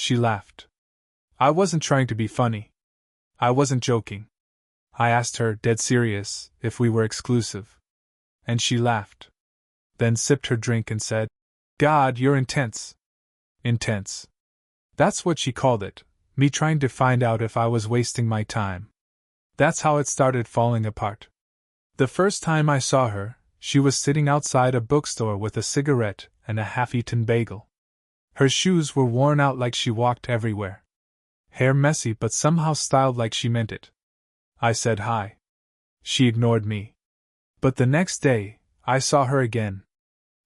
She laughed. I wasn't trying to be funny. I wasn't joking. I asked her, dead serious, if we were exclusive. And she laughed. Then sipped her drink and said, God, you're intense. Intense. That's what she called it, me trying to find out if I was wasting my time. That's how it started falling apart. The first time I saw her, she was sitting outside a bookstore with a cigarette and a half-eaten bagel. Her shoes were worn out like she walked everywhere. Hair messy but somehow styled like she meant it. I said hi. She ignored me. But the next day, I saw her again.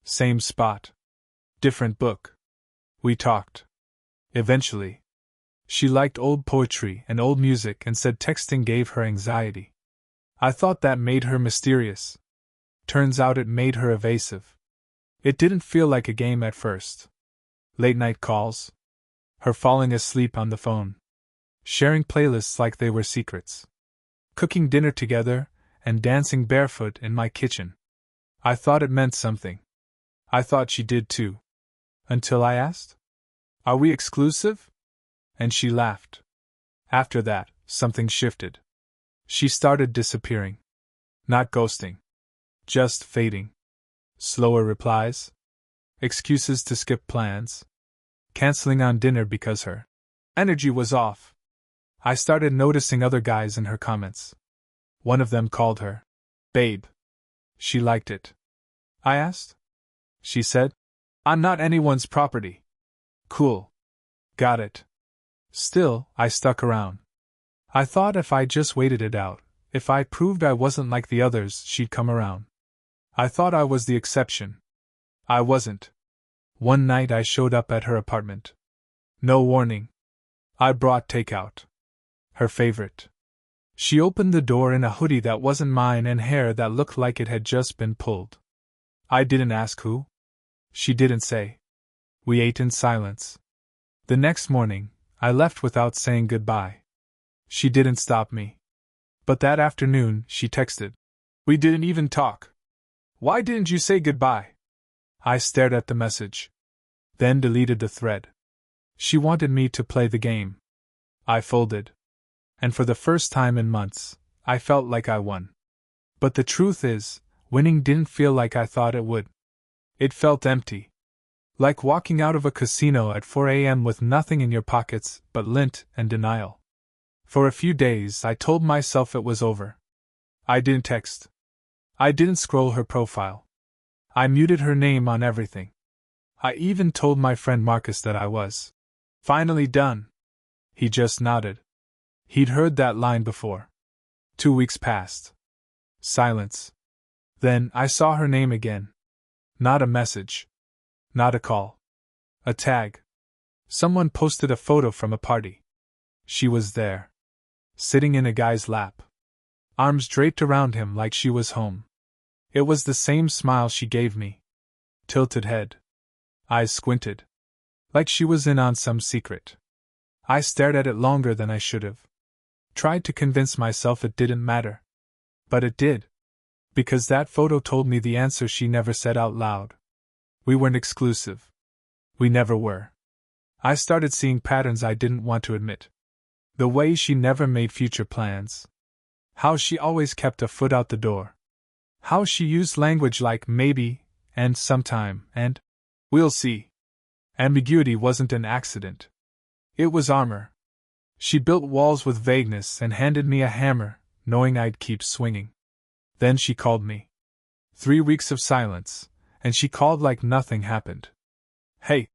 Same spot. Different book. We talked. Eventually. She liked old poetry and old music and said texting gave her anxiety. I thought that made her mysterious. Turns out it made her evasive. It didn't feel like a game at first. Late-night calls. Her falling asleep on the phone. Sharing playlists like they were secrets. Cooking dinner together, and dancing barefoot in my kitchen. I thought it meant something. I thought she did too. Until I asked, Are we exclusive? And she laughed. After that, something shifted. She started disappearing. Not ghosting. Just fading. Slower replies. Excuses to skip plans. Canceling on dinner because her energy was off. I started noticing other guys in her comments. One of them called her babe. She liked it. I asked. She said, I'm not anyone's property. Cool. Got it. Still, I stuck around. I thought if I just waited it out, if I proved I wasn't like the others, she'd come around. I thought I was the exception. I wasn't. One night I showed up at her apartment. No warning. I brought takeout. Her favorite. She opened the door in a hoodie that wasn't mine and hair that looked like it had just been pulled. I didn't ask who. She didn't say. We ate in silence. The next morning, I left without saying goodbye. She didn't stop me. But that afternoon, she texted. We didn't even talk. Why didn't you say goodbye? I stared at the message. Then deleted the thread. She wanted me to play the game. I folded. And for the first time in months, I felt like I won. But the truth is, winning didn't feel like I thought it would. It felt empty. Like walking out of a casino at 4 a.m. with nothing in your pockets but lint and denial. For a few days, I told myself it was over. I didn't text. I didn't scroll her profile. I muted her name on everything. I even told my friend Marcus that I was finally done. He just nodded. He'd heard that line before. 2 weeks passed. Silence. Then I saw her name again. Not a message. Not a call. A tag. Someone posted a photo from a party. She was there. Sitting in a guy's lap. Arms draped around him like she was home. It was the same smile she gave me. Tilted head. Eyes squinted. Like she was in on some secret. I stared at it longer than I should have. Tried to convince myself it didn't matter. But it did. Because that photo told me the answer she never said out loud. We weren't exclusive. We never were. I started seeing patterns I didn't want to admit. The way she never made future plans. How she always kept a foot out the door. How she used language like maybe, and sometime, and we'll see. Ambiguity wasn't an accident. It was armor. She built walls with vagueness and handed me a hammer, knowing I'd keep swinging. Then she called me. 3 weeks of silence, and she called like nothing happened. Hey,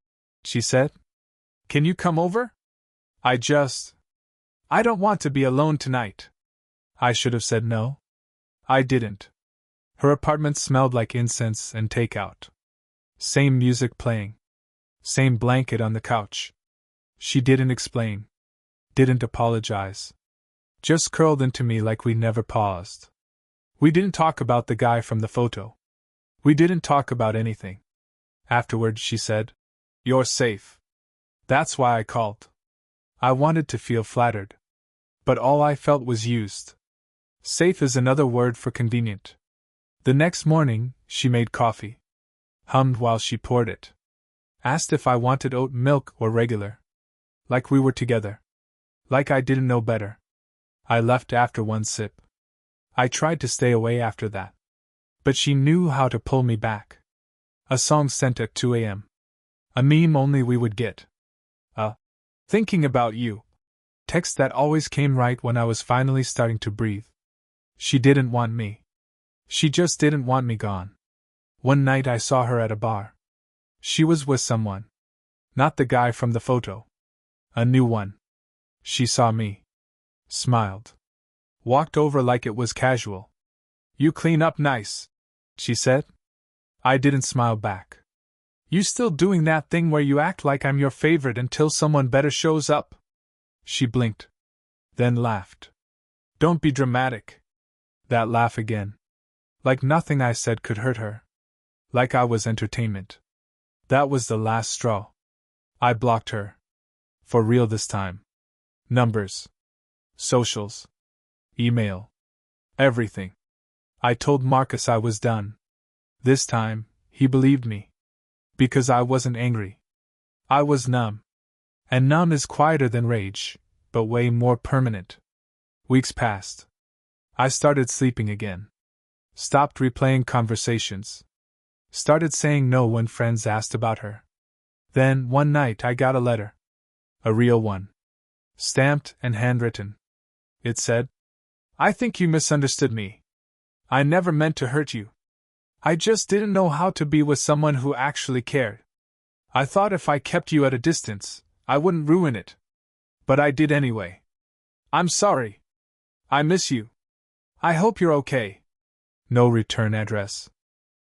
she said. Can you come over? I don't want to be alone tonight. I should have said no. I didn't. Her apartment smelled like incense and takeout. Same music playing. Same blanket on the couch. She didn't explain. Didn't apologize. Just curled into me like we never paused. We didn't talk about the guy from the photo. We didn't talk about anything. Afterward, she said, You're safe. That's why I called. I wanted to feel flattered. But all I felt was used. Safe is another word for convenient. The next morning, she made coffee. Hummed while she poured it. Asked if I wanted oat milk or regular. Like we were together. Like I didn't know better. I left after one sip. I tried to stay away after that. But she knew how to pull me back. A song sent at 2 a.m. A meme only we would get. A thinking about you text that always came right when I was finally starting to breathe. She didn't want me. She just didn't want me gone. One night I saw her at a bar. She was with someone. Not the guy from the photo. A new one. She saw me. Smiled. Walked over like it was casual. "You clean up nice," she said. I didn't smile back. "You still doing that thing where you act like I'm your favorite until someone better shows up?" She blinked. Then laughed. "Don't be dramatic." That laugh again. Like nothing I said could hurt her. Like I was entertainment. That was the last straw. I blocked her. For real this time. Numbers. Socials. Email. Everything. I told Marcus I was done. This time, he believed me. Because I wasn't angry. I was numb. And numb is quieter than rage, but way more permanent. Weeks passed. I started sleeping again. Stopped replaying conversations. Started saying no when friends asked about her. Then, one night I got a letter. A real one. Stamped and handwritten. It said, "I think you misunderstood me. I never meant to hurt you. I just didn't know how to be with someone who actually cared. I thought if I kept you at a distance, I wouldn't ruin it. But I did anyway. I'm sorry. I miss you. I hope you're okay." No return address.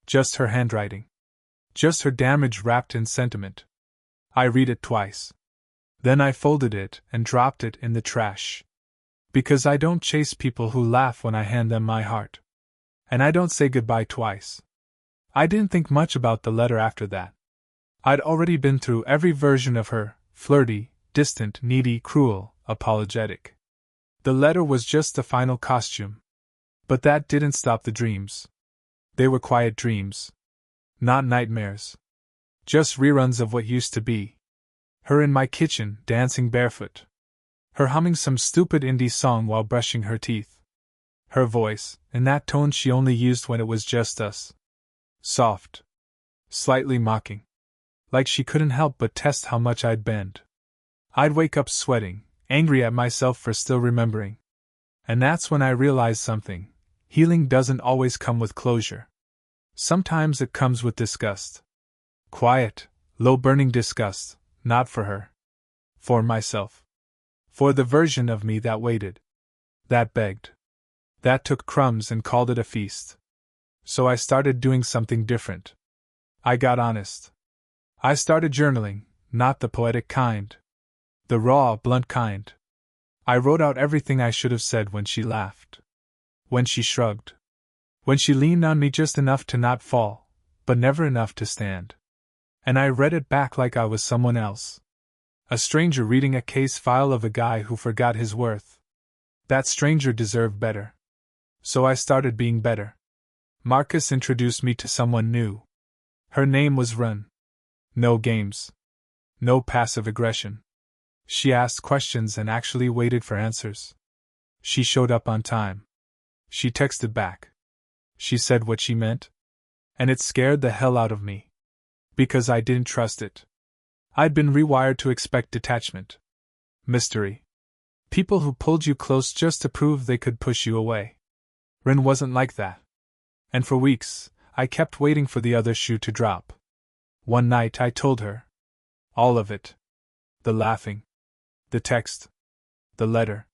Just her handwriting. Just her damage wrapped in sentiment. I read it twice. Then I folded it and dropped it in the trash. Because I don't chase people who laugh when I hand them my heart. And I don't say goodbye twice. I didn't think much about the letter after that. I'd already been through every version of her, flirty, distant, needy, cruel, apologetic. The letter was just the final costume. But that didn't stop the dreams. They were quiet dreams. Not nightmares. Just reruns of what used to be. Her in my kitchen, dancing barefoot. Her humming some stupid indie song while brushing her teeth. Her voice, in that tone she only used when it was just us. Soft. Slightly mocking. Like she couldn't help but test how much I'd bend. I'd wake up sweating, angry at myself for still remembering. And that's when I realized something. Healing doesn't always come with closure. Sometimes it comes with disgust. Quiet, low-burning disgust, not for her. For myself. For the version of me that waited. That begged. That took crumbs and called it a feast. So I started doing something different. I got honest. I started journaling, not the poetic kind. The raw, blunt kind. I wrote out everything I should have said when she laughed. When she shrugged. When she leaned on me just enough to not fall, but never enough to stand. And I read it back like I was someone else. A stranger reading a case file of a guy who forgot his worth. That stranger deserved better. So I started being better. Marcus introduced me to someone new. Her name was Run. No games. No passive aggression. She asked questions and actually waited for answers. She showed up on time. She texted back. She said what she meant. And it scared the hell out of me. Because I didn't trust it. I'd been rewired to expect detachment. Mystery. People who pulled you close just to prove they could push you away. Rin wasn't like that. And for weeks, I kept waiting for the other shoe to drop. One night I told her. All of it. The laughing. The text. The letter.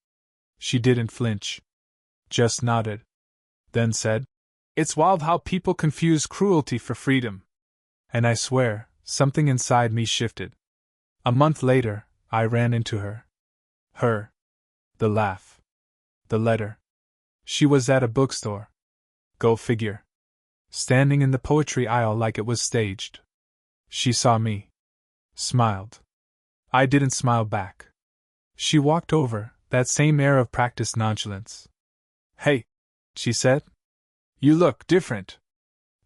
She didn't flinch. Just nodded. Then said, "It's wild how people confuse cruelty for freedom." And I swear, something inside me shifted. A month later, I ran into her. Her. The laugh. The letter. She was at a bookstore. Go figure. Standing in the poetry aisle like it was staged. She saw me. Smiled. I didn't smile back. She walked over, that same air of practiced nonchalance. "Hey," she said. "You look different."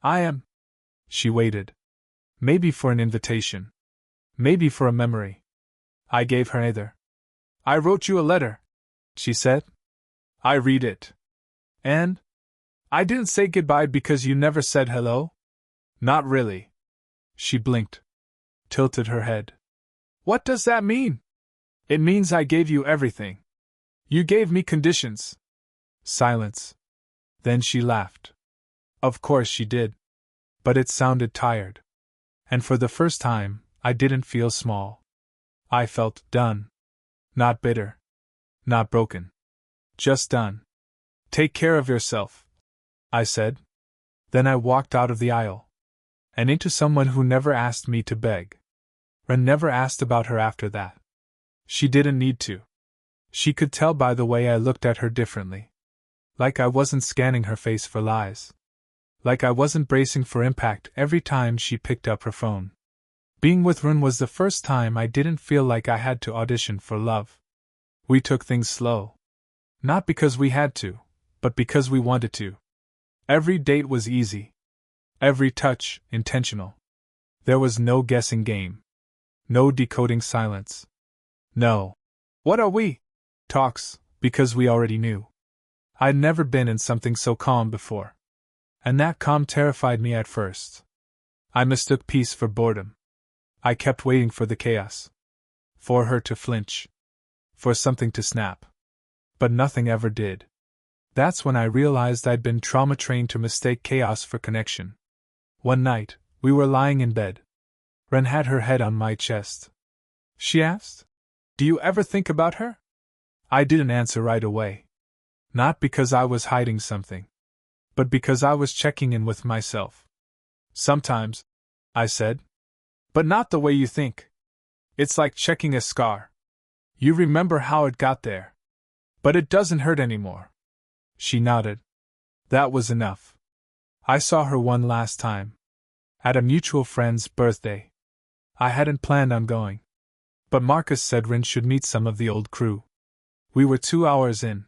"I am." She waited. Maybe for an invitation. Maybe for a memory. I gave her neither. I wrote you a letter, she said. I read it. And? I didn't say goodbye because you never said hello? Not really. She blinked, tilted her head. What does that mean? It means I gave you everything. You gave me conditions. Silence. Then she laughed. Of course she did. But it sounded tired. And for the first time, I didn't feel small. I felt done. Not bitter. Not broken. Just done. Take care of yourself, I said. Then I walked out of the aisle. And into someone who never asked me to beg. Ren never asked about her after that. She didn't need to. She could tell by the way I looked at her differently. Like I wasn't scanning her face for lies. Like I wasn't bracing for impact every time she picked up her phone. Being with Ren was the first time I didn't feel like I had to audition for love. We took things slow. Not because we had to, but because we wanted to. Every date was easy. Every touch, intentional. There was no guessing game. No decoding silence. No. What are we? Talks, because we already knew. I'd never been in something so calm before. And that calm terrified me at first. I mistook peace for boredom. I kept waiting for the chaos. For her to flinch. For something to snap. But nothing ever did. That's when I realized I'd been trauma-trained to mistake chaos for connection. One night, we were lying in bed. Ren had her head on my chest. She asked, "Do you ever think about her?" I didn't answer right away. Not because I was hiding something. But because I was checking in with myself. Sometimes, I said. But not the way you think. It's like checking a scar. You remember how it got there. But it doesn't hurt anymore. She nodded. That was enough. I saw her one last time. At a mutual friend's birthday. I hadn't planned on going. But Marcus said Ren should meet some of the old crew. We were 2 hours in.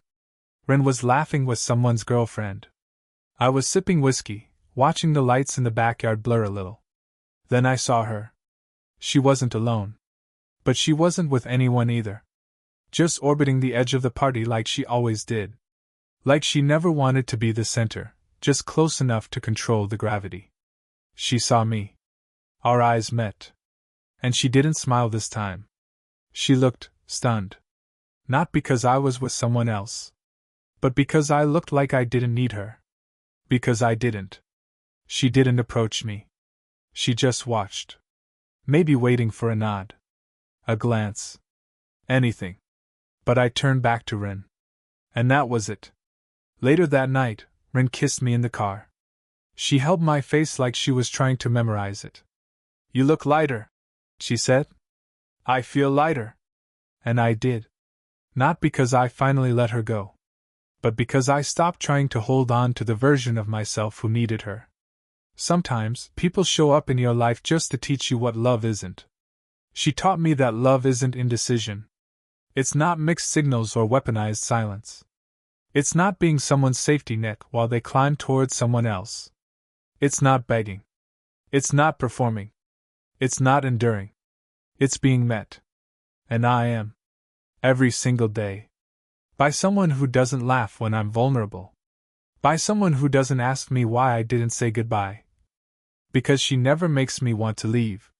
Ren was laughing with someone's girlfriend. I was sipping whiskey, watching the lights in the backyard blur a little. Then I saw her. She wasn't alone. But she wasn't with anyone either. Just orbiting the edge of the party like she always did. Like she never wanted to be the center, just close enough to control the gravity. She saw me. Our eyes met. And she didn't smile this time. She looked stunned. Not because I was with someone else. But because I looked like I didn't need her. Because I didn't. She didn't approach me. She just watched. Maybe waiting for a nod. A glance. Anything. But I turned back to Ren. And that was it. Later that night, Ren kissed me in the car. She held my face like she was trying to memorize it. You look lighter, she said. I feel lighter. And I did. Not because I finally let her go. But because I stopped trying to hold on to the version of myself who needed her. Sometimes, people show up in your life just to teach you what love isn't. She taught me that love isn't indecision. It's not mixed signals or weaponized silence. It's not being someone's safety net while they climb towards someone else. It's not begging. It's not performing. It's not enduring. It's being met. And I am. Every single day. By someone who doesn't laugh when I'm vulnerable. By someone who doesn't ask me why I didn't say goodbye. Because she never makes me want to leave.